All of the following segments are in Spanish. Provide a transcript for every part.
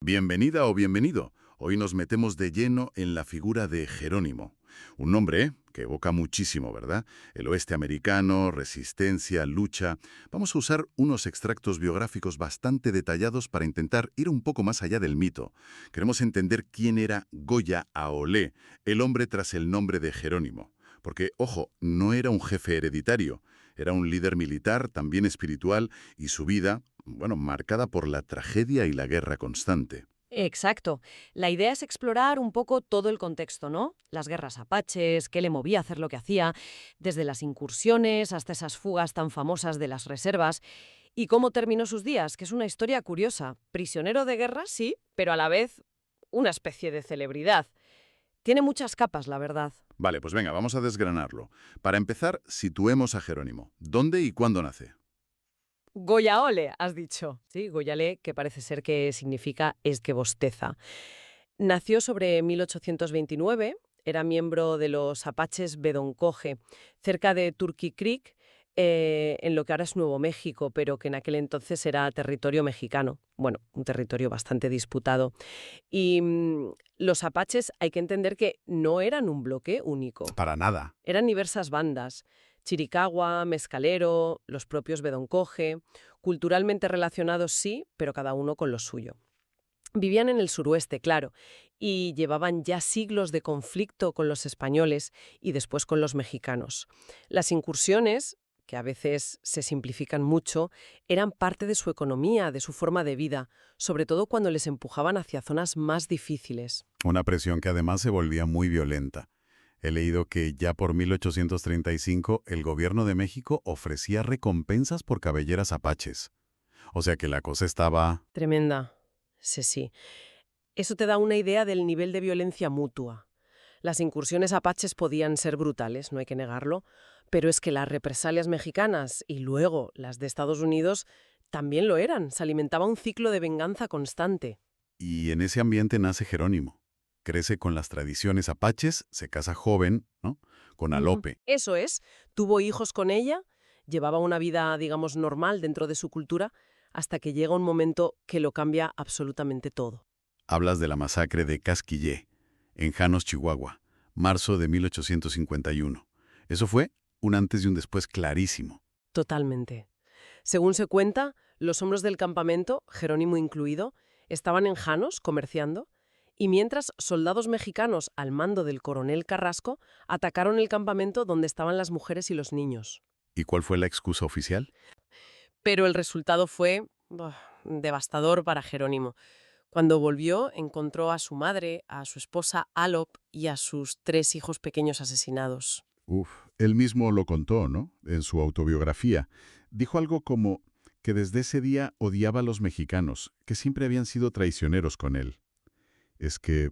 Bienvenida o bienvenido. Hoy nos metemos de lleno en la figura de Jerónimo. Un nombre que evoca muchísimo, ¿verdad? El oeste americano, resistencia, lucha. Vamos a usar unos extractos biográficos bastante detallados para intentar ir un poco más allá del mito. Queremos entender quién era Goya Aolé, el hombre tras el nombre de Jerónimo. Porque, ojo, no era un jefe hereditario. Era un líder militar, también espiritual, y su vida, bueno, marcada por la tragedia y la guerra constante. Exacto. La idea es explorar un poco todo el contexto, ¿no? Las guerras apaches, qué le movía a hacer lo que hacía, desde las incursiones hasta esas fugas tan famosas de las reservas, y cómo terminó sus días, que es una historia curiosa. Prisionero de guerra, sí, pero a la vez una especie de celebridad. Tiene muchas capas, la verdad. Vale, pues venga, vamos a desgranarlo. Para empezar, situemos a Jerónimo. ¿Dónde y cuándo nace? Goyaole, has dicho. Sí, Goyale, que parece ser que significa es que bosteza. Nació sobre 1829, era miembro de los apaches Bedonkohe, cerca de Turkey Creek, en lo que ahora es Nuevo México, pero que en aquel entonces era territorio mexicano. Bueno, un territorio bastante disputado. Y los apaches hay que entender que no eran un bloque único. Para nada. Eran diversas bandas. Chiricahua, Mezcalero, los propios Bedonkohe, culturalmente relacionados sí, pero cada uno con lo suyo. Vivían en el suroeste, claro, y llevaban ya siglos de conflicto con los españoles y después con los mexicanos. Las incursiones, que a veces se simplifican mucho, eran parte de su economía, de su forma de vida, sobre todo cuando les empujaban hacia zonas más difíciles. Una presión que además se volvía muy violenta. He leído que ya por 1835 el gobierno de México ofrecía recompensas por cabelleras apaches. O sea que la cosa estaba... Tremenda. Sí, sí. Eso te da una idea del nivel de violencia mutua. Las incursiones apaches podían ser brutales, no hay que negarlo, pero es que las represalias mexicanas y luego las de Estados Unidos también lo eran. Se alimentaba un ciclo de venganza constante. Y en ese ambiente nace Jerónimo. Crece con las tradiciones apaches, se casa joven, ¿no? Con Alope. Eso es, tuvo hijos con ella, llevaba una vida, digamos, normal dentro de su cultura, hasta que llega un momento que lo cambia absolutamente todo. Hablas de la masacre de Casquillé, en Janos, Chihuahua, marzo de 1851. Eso fue un antes y un después clarísimo. Totalmente. Según se cuenta, los hombres del campamento, Jerónimo incluido, estaban en Janos comerciando, y mientras soldados mexicanos al mando del coronel Carrasco atacaron el campamento donde estaban las mujeres y los niños. ¿Y cuál fue la excusa oficial? Pero el resultado fue devastador para Jerónimo. Cuando volvió, encontró a su madre, a su esposa Alop y a sus 3 hijos pequeños asesinados. Uf, él mismo lo contó, ¿no? En su autobiografía. Dijo algo como que desde ese día odiaba a los mexicanos, que siempre habían sido traicioneros con él. Es que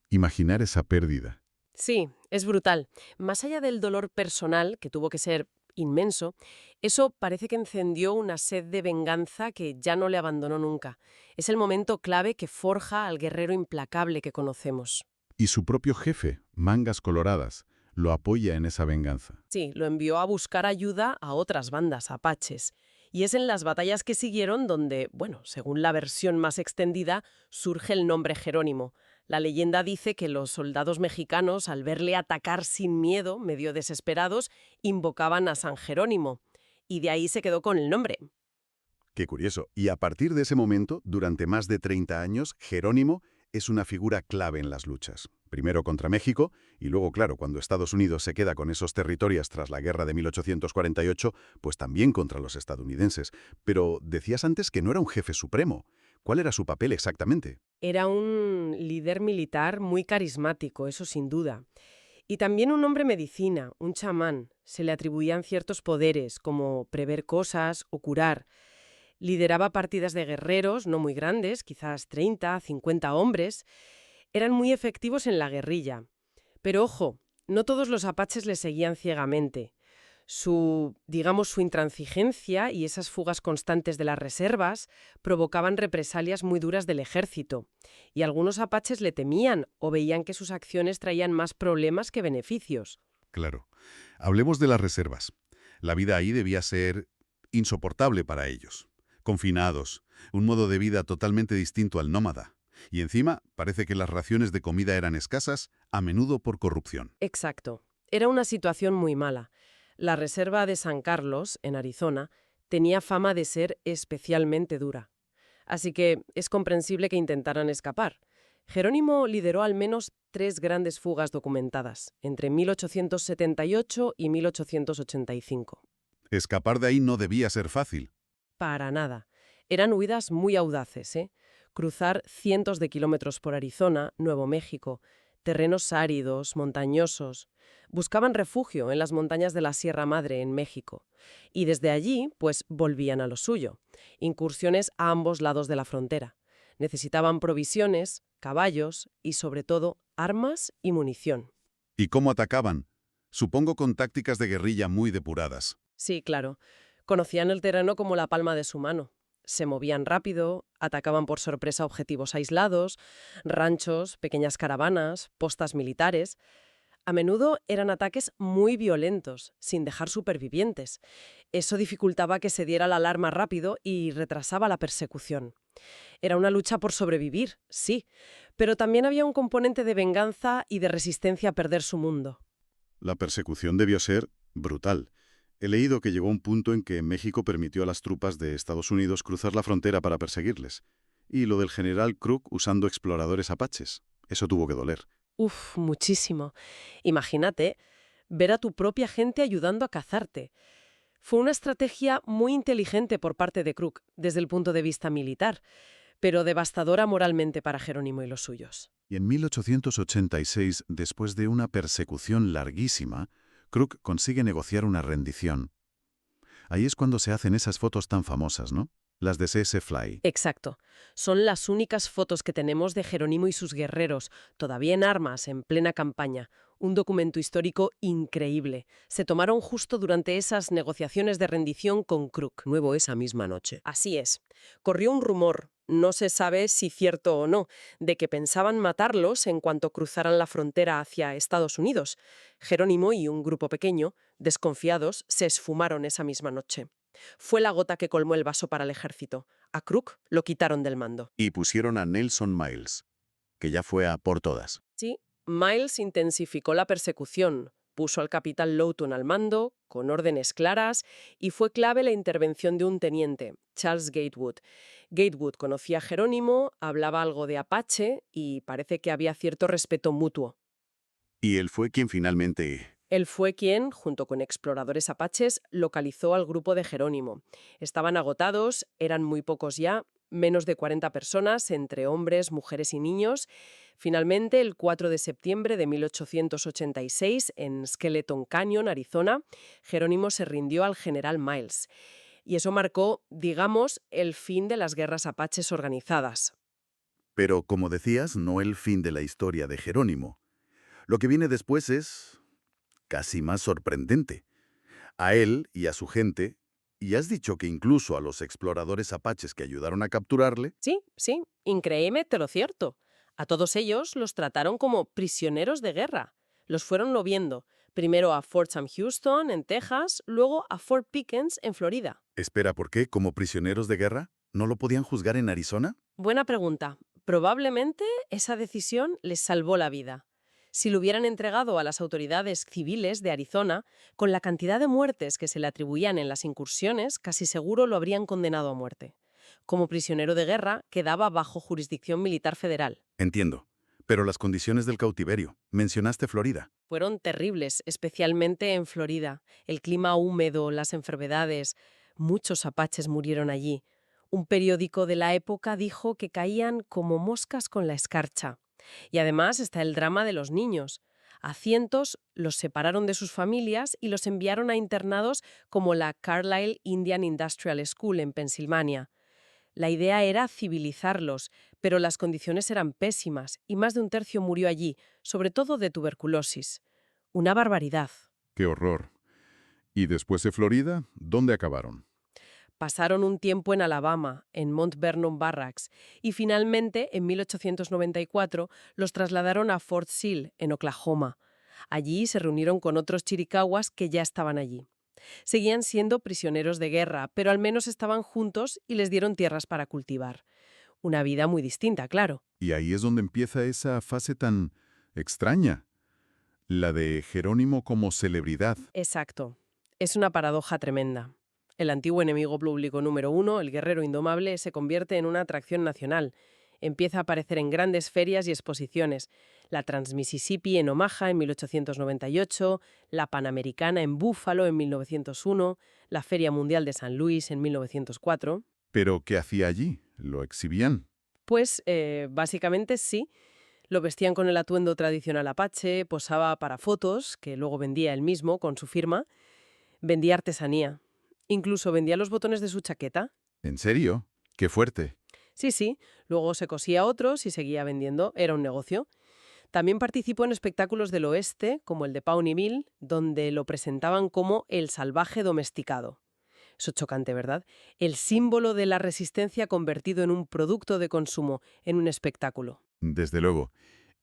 imaginar esa pérdida. Sí, es brutal. Más allá del dolor personal, que tuvo que ser inmenso, eso parece que encendió una sed de venganza que ya no le abandonó nunca. Es el momento clave que forja al guerrero implacable que conocemos. Y su propio jefe, Mangas Coloradas, lo apoya en esa venganza. Sí, lo envió a buscar ayuda a otras bandas apaches. Y es en las batallas que siguieron donde, bueno, según la versión más extendida, surge el nombre Jerónimo. La leyenda dice que los soldados mexicanos, al verle atacar sin miedo, medio desesperados, invocaban a San Jerónimo. Y de ahí se quedó con el nombre. Qué curioso. Y a partir de ese momento, durante más de 30 años, Jerónimo es una figura clave en las luchas. Primero contra México, y luego, claro, cuando Estados Unidos se queda con esos territorios tras la guerra de 1848, pues también contra los estadounidenses. Pero decías antes que no era un jefe supremo. ¿Cuál era su papel exactamente? Era un líder militar muy carismático, eso sin duda. Y también un hombre medicina, un chamán. Se le atribuían ciertos poderes, como prever cosas o curar. Lideraba partidas de guerreros, no muy grandes, quizás 30, 50 hombres. Eran muy efectivos en la guerrilla. Pero ojo, no todos los apaches le seguían ciegamente. Su intransigencia y esas fugas constantes de las reservas provocaban represalias muy duras del ejército. Y algunos apaches le temían o veían que sus acciones traían más problemas que beneficios. Claro. Hablemos de las reservas. La vida ahí debía ser insoportable para ellos. Confinados, un modo de vida totalmente distinto al nómada. Y encima, parece que las raciones de comida eran escasas, a menudo por corrupción. Exacto. Era una situación muy mala. La reserva de San Carlos, en Arizona, tenía fama de ser especialmente dura. Así que es comprensible que intentaran escapar. Jerónimo lideró al menos 3 grandes fugas documentadas, entre 1878 y 1885. Escapar de ahí no debía ser fácil. Para nada. Eran huidas muy audaces, ¿eh? Cruzar cientos de kilómetros por Arizona, Nuevo México, terrenos áridos, montañosos. Buscaban refugio en las montañas de la Sierra Madre, en México. Y desde allí, pues, volvían a lo suyo. Incursiones a ambos lados de la frontera. Necesitaban provisiones, caballos y, sobre todo, armas y munición. ¿Y cómo atacaban? Supongo con tácticas de guerrilla muy depuradas. Sí, claro. Conocían el terreno como la palma de su mano. Se movían rápido, atacaban por sorpresa objetivos aislados, ranchos, pequeñas caravanas, postas militares. A menudo eran ataques muy violentos, sin dejar supervivientes. Eso dificultaba que se diera la alarma rápido y retrasaba la persecución. Era una lucha por sobrevivir, sí, pero también había un componente de venganza y de resistencia a perder su mundo. La persecución debió ser brutal. He leído que llegó un punto en que México permitió a las tropas de Estados Unidos cruzar la frontera para perseguirles. Y lo del general Crook usando exploradores apaches. Eso tuvo que doler. Uf, muchísimo. Imagínate ver a tu propia gente ayudando a cazarte. Fue una estrategia muy inteligente por parte de Crook, desde el punto de vista militar, pero devastadora moralmente para Jerónimo y los suyos. Y en 1886, después de una persecución larguísima, Crook consigue negociar una rendición. Ahí es cuando se hacen esas fotos tan famosas, ¿no? Las de C.S. Fly. Exacto. Son las únicas fotos que tenemos de Jerónimo y sus guerreros, todavía en armas, en plena campaña. Un documento histórico increíble. Se tomaron justo durante esas negociaciones de rendición con Crook. Nuevo esa misma noche. Así es. Corrió un rumor, no se sabe si cierto o no, de que pensaban matarlos en cuanto cruzaran la frontera hacia Estados Unidos. Jerónimo y un grupo pequeño, desconfiados, se esfumaron esa misma noche. Fue la gota que colmó el vaso para el ejército. A Crook lo quitaron del mando. Y pusieron a Nelson Miles, que ya fue a por todas. Sí, Miles intensificó la persecución, puso al capitán Lawton al mando, con órdenes claras, y fue clave la intervención de un teniente, Charles Gatewood. Gatewood conocía a Jerónimo, hablaba algo de apache y parece que había cierto respeto mutuo. Y él fue quien finalmente... Él fue quien, junto con exploradores apaches, localizó al grupo de Jerónimo. Estaban agotados, eran muy pocos ya, menos de 40 personas, entre hombres, mujeres y niños. Finalmente, el 4 de septiembre de 1886, en Skeleton Canyon, Arizona, Jerónimo se rindió al general Miles. Y eso marcó, digamos, el fin de las guerras apaches organizadas. Pero, como decías, no el fin de la historia de Jerónimo. Lo que viene después es casi más sorprendente. A él y a su gente, y has dicho que incluso a los exploradores apaches que ayudaron a capturarle, Sí, sí, increíble, te lo cierto. A todos ellos los trataron como prisioneros de guerra. Los fueron moviendo, primero a Fort Sam Houston, en Texas, luego a Fort Pickens, en Florida. espera, ¿por qué? ¿Como prisioneros de guerra? ¿No lo podían juzgar en Arizona? Buena pregunta. Probablemente esa decisión les salvó la vida. Si lo hubieran entregado a las autoridades civiles de Arizona, con la cantidad de muertes que se le atribuían en las incursiones, casi seguro lo habrían condenado a muerte. Como prisionero de guerra, quedaba bajo jurisdicción militar federal. Entiendo. Pero las condiciones del cautiverio. Mencionaste Florida. Fueron terribles, especialmente en Florida. El clima húmedo, las enfermedades. Muchos apaches murieron allí. Un periódico de la época dijo que caían como moscas con la escarcha. Y además está el drama de los niños. A cientos los separaron de sus familias y los enviaron a internados como la Carlisle Indian Industrial School en Pensilvania. La idea era civilizarlos, pero las condiciones eran pésimas y más de un tercio murió allí, sobre todo de tuberculosis. Una barbaridad. ¡Qué horror! ¿Y después de Florida, dónde acabaron? Pasaron un tiempo en Alabama, en Mount Vernon Barracks, y finalmente, en 1894, los trasladaron a Fort Sill, en Oklahoma. Allí se reunieron con otros chiricahuas que ya estaban allí. Seguían siendo prisioneros de guerra, pero al menos estaban juntos y les dieron tierras para cultivar. Una vida muy distinta, claro. Y ahí es donde empieza esa fase tan extraña, la de Jerónimo como celebridad. Exacto. Es una paradoja tremenda. El antiguo enemigo público número 1, el guerrero indomable, se convierte en una atracción nacional. Empieza a aparecer en grandes ferias y exposiciones. La Trans-Mississippi en Omaha en 1898, la Panamericana en Buffalo en 1901, la Feria Mundial de San Luis en 1904. ¿Pero qué hacía allí? ¿Lo exhibían? Pues básicamente sí. Lo vestían con el atuendo tradicional apache, posaba para fotos, que luego vendía él mismo con su firma, vendía artesanía. Incluso vendía los botones de su chaqueta. ¿En serio? ¡Qué fuerte! Sí. Luego se cosía otros y seguía vendiendo. Era un negocio. También participó en espectáculos del oeste, como el de Ponyville, donde lo presentaban como el salvaje domesticado. Eso es chocante, ¿verdad? El símbolo de la resistencia convertido en un producto de consumo, en un espectáculo. Desde luego.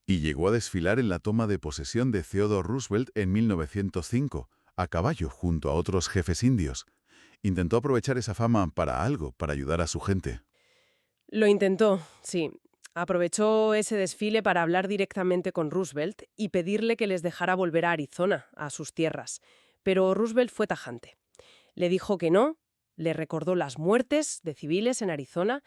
Y llegó a desfilar en la toma de posesión de Theodore Roosevelt en 1905, a caballo junto a otros jefes indios. Intentó aprovechar esa fama para algo, para ayudar a su gente. Lo intentó, sí. Aprovechó ese desfile para hablar directamente con Roosevelt y pedirle que les dejara volver a Arizona, a sus tierras. Pero Roosevelt fue tajante. Le dijo que no, le recordó las muertes de civiles en Arizona,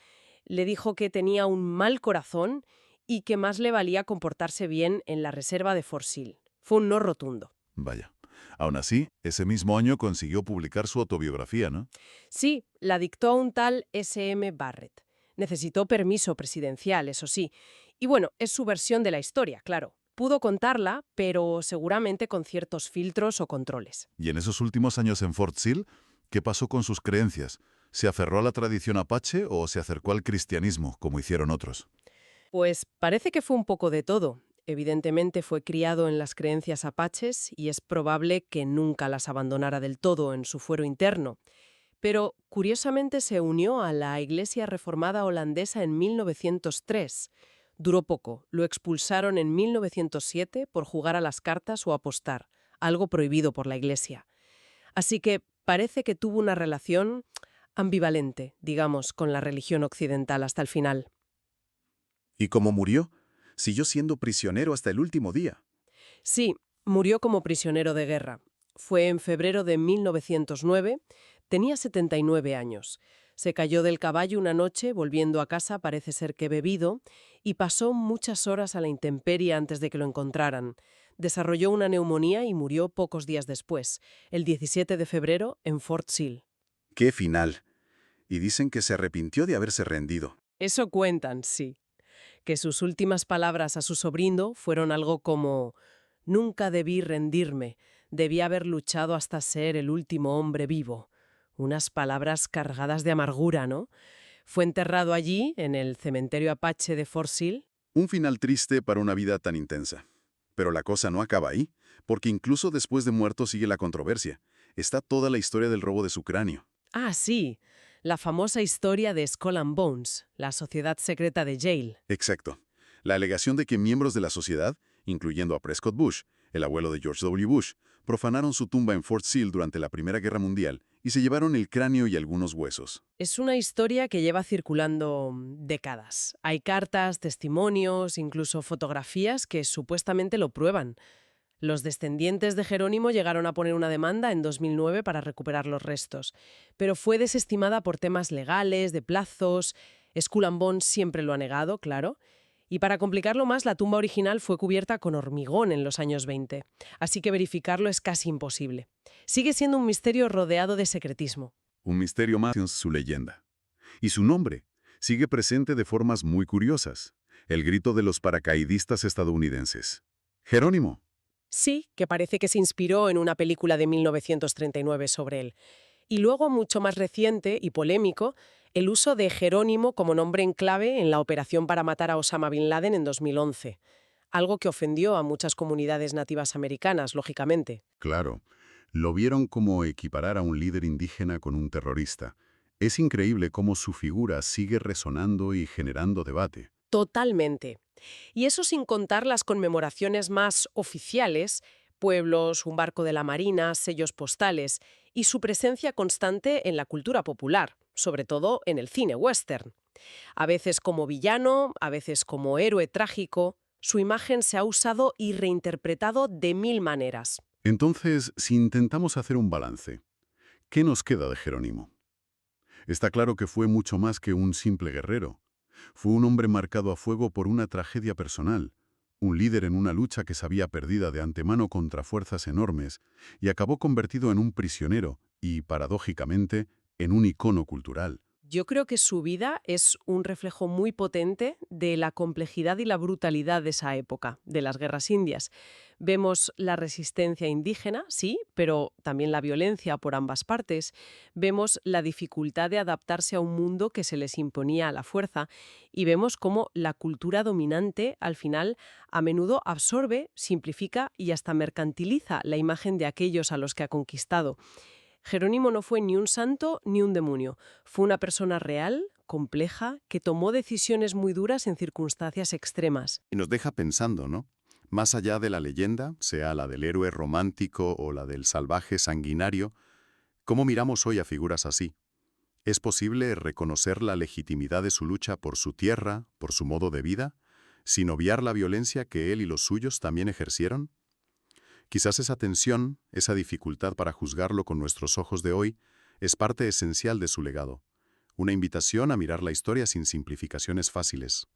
le dijo que tenía un mal corazón y que más le valía comportarse bien en la reserva de Fort Sill. Fue un no rotundo. Vaya. Aún así, ese mismo año consiguió publicar su autobiografía, ¿no? Sí, la dictó a un tal S.M. Barrett. Necesitó permiso presidencial, eso sí. Y bueno, es su versión de la historia, claro. Pudo contarla, pero seguramente con ciertos filtros o controles. Y en esos últimos años en Fort Sill, ¿qué pasó con sus creencias? ¿Se aferró a la tradición apache o se acercó al cristianismo, como hicieron otros? Pues parece que fue un poco de todo. Evidentemente fue criado en las creencias apaches y es probable que nunca las abandonara del todo en su fuero interno. Pero curiosamente se unió a la Iglesia Reformada holandesa en 1903. Duró poco, lo expulsaron en 1907 por jugar a las cartas o apostar, algo prohibido por la Iglesia. Así que parece que tuvo una relación ambivalente, digamos, con la religión occidental hasta el final. ¿Y cómo murió? Siguió siendo prisionero hasta el último día. Sí, murió como prisionero de guerra. Fue en febrero de 1909, tenía 79 años. Se cayó del caballo una noche, volviendo a casa, parece ser que bebido, y pasó muchas horas a la intemperie antes de que lo encontraran. Desarrolló una neumonía y murió pocos días después, el 17 de febrero, en Fort Sill. ¡Qué final! Y dicen que se arrepintió de haberse rendido. Eso cuentan, sí. Que sus últimas palabras a su sobrino fueron algo como: «Nunca debí rendirme, debí haber luchado hasta ser el último hombre vivo». Unas palabras cargadas de amargura, ¿no? Fue enterrado allí, en el cementerio apache de Fort Sill. Un final triste para una vida tan intensa. Pero la cosa no acaba ahí, porque incluso después de muerto sigue la controversia. Está toda la historia del robo de su cráneo. Ah, sí, la famosa historia de Skull and Bones, la sociedad secreta de Yale. Exacto. La alegación de que miembros de la sociedad, incluyendo a Prescott Bush, el abuelo de George W. Bush, profanaron su tumba en Fort Sill durante la Primera Guerra Mundial y se llevaron el cráneo y algunos huesos. Es una historia que lleva circulando décadas. Hay cartas, testimonios, incluso fotografías que supuestamente lo prueban. Los descendientes de Jerónimo llegaron a poner una demanda en 2009 para recuperar los restos, pero fue desestimada por temas legales, de plazos. Skull and Bones siempre lo ha negado, claro. Y para complicarlo más, la tumba original fue cubierta con hormigón en los años 20, así que verificarlo es casi imposible. Sigue siendo un misterio rodeado de secretismo. Un misterio más en su leyenda. Y su nombre sigue presente de formas muy curiosas. El grito de los paracaidistas estadounidenses. Jerónimo. Sí, que parece que se inspiró en una película de 1939 sobre él. Y luego, mucho más reciente y polémico, el uso de Jerónimo como nombre en clave en la operación para matar a Osama Bin Laden en 2011. Algo que ofendió a muchas comunidades nativas americanas, lógicamente. Claro, lo vieron como equiparar a un líder indígena con un terrorista. Es increíble cómo su figura sigue resonando y generando debate. Totalmente. Y eso sin contar las conmemoraciones más oficiales, pueblos, un barco de la Marina, sellos postales, y su presencia constante en la cultura popular, sobre todo en el cine western. A veces como villano, a veces como héroe trágico, su imagen se ha usado y reinterpretado de mil maneras. Entonces, si intentamos hacer un balance, ¿qué nos queda de Jerónimo? Está claro que fue mucho más que un simple guerrero. Fue un hombre marcado a fuego por una tragedia personal, un líder en una lucha que se había perdida de antemano contra fuerzas enormes y acabó convertido en un prisionero y, paradójicamente, en un icono cultural. Yo creo que su vida es un reflejo muy potente de la complejidad y la brutalidad de esa época, de las guerras indias. Vemos la resistencia indígena, sí, pero también la violencia por ambas partes. Vemos la dificultad de adaptarse a un mundo que se les imponía a la fuerza. Y vemos cómo la cultura dominante, al final, a menudo absorbe, simplifica y hasta mercantiliza la imagen de aquellos a los que ha conquistado. Jerónimo no fue ni un santo ni un demonio. Fue una persona real, compleja, que tomó decisiones muy duras en circunstancias extremas. Y nos deja pensando, ¿no? Más allá de la leyenda, sea la del héroe romántico o la del salvaje sanguinario, ¿cómo miramos hoy a figuras así? ¿Es posible reconocer la legitimidad de su lucha por su tierra, por su modo de vida, sin obviar la violencia que él y los suyos también ejercieron? Quizás esa tensión, esa dificultad para juzgarlo con nuestros ojos de hoy, es parte esencial de su legado. Una invitación a mirar la historia sin simplificaciones fáciles.